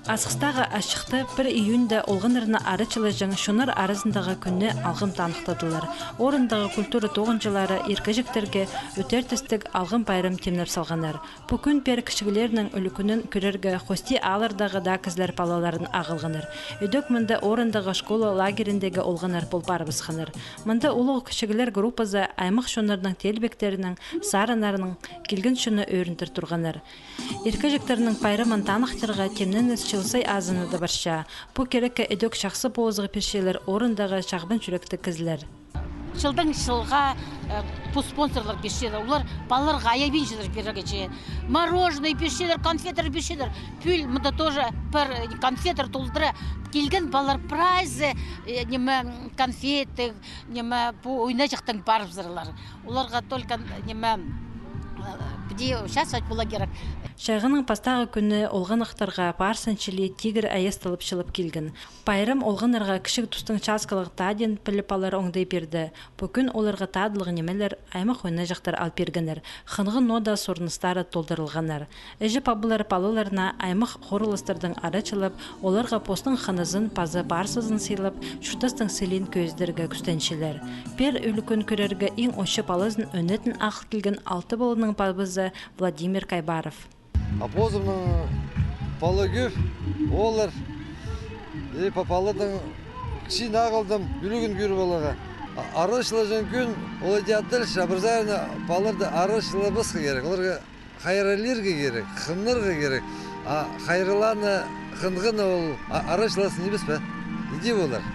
Асықстағы ашықты 1 июньда олғынырына арычылы жаң шонар арызындағы күнне алғым танықтадылар. Орындағы культура тоғынчылары еркежіктерге өтертістік алғым пайрым темнеп салғанар. Бұ күн пер кішігілерінің үлікінің көрерге хости алырдағы да кізлер палаларын ағылғанар. Өдік мұнда орындағы школа лагеріндегі олғанар болпарыбысқанар. Мұнда ұлығы кішігілер группаза аймақ шонардың телбектерінің, сарынарының келген шыны өріндір тұрғанар. Еркежіктерінің пайрымын танықтырға темнен Чылсай азыны да барша. Бұ керекке эдек шақсы поозғы першелер орындағы шағбын жүректі кізлер. Жылдың жылға спонсорлар першелер. Олар балаларға аябин жылар берегече. Мороженое першелер, конфетер першелер. Пүл мұнда тоже бір конфетер толдыры. Келген балалар прайзы, конфеты, ойна жақтың барып зырлар. Оларға только сейчас айтпыла керек. Шайғының пастағы күні олған ақтарға парсанчылы тигр аясталып шылып келген. Пайрым олғанарға кішік тұстың часкалық таден піліпалар оңдай берді. Бүкін оларға тадылығы немелер аймақ ойна жақтар алып бергенер. Хынғы нода сорныстары толдырылғанар. Әжі пабылар палыларына аймақ хорылыстардың арачылып, оларға постың қанызын пазы барсызын сыйлып, шутастың сылин көздерге күстеншілер. Пер үлікін көрерге ең ошы палызын өнетін ақыл келген 6 болының пабызы Владимир Кайбаров. Апозымның палы көп, олар папалардың кішін ағылдым, үлігін көріп олаға. Арышылы жын күн, олай деяттыр, шабырзайына паларды арышылы бұсқы керек. Оларға қайралерге керек, қынырға керек. Қайраланы, қынғыны ол арышыласын емес пә? Неде олар?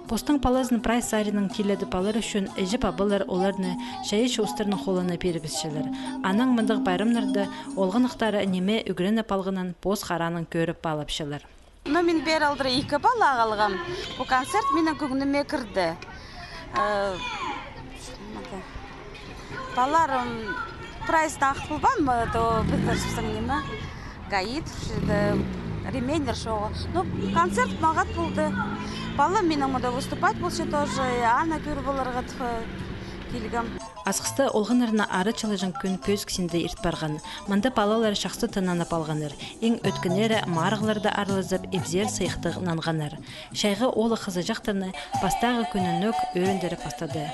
Постың палазын прайс сарының келеді палар үшін әжі пабылар оларны шайы шуыстырның қолына перебісшілер. Анаң мұндық байрымларды олғын ұқтары неме үгіріні палғынан пост қараның көріп балапшылар. Мен бер алдыры 2 бал ағалғам. Бұл концерт менің көңініме кірді. Баларым прайсты ақпыл бам, бітіршісің неме? Гаид, ремейнер шоу. Концерт мағат болды. Бала менің мұда выступать болшы тоже, ана көрі боларға келгім. Асқысты олғынырына ары чылыжын күн пөз кісінде ерт барған. Мында балалар шақсы тынанып алғаныр. Ең өткінері марғыларды арылызып, ебзер сайықтығынан ғаныр. Шайғы олы қызы жақтырны бастағы күнін өк өріндері пастады.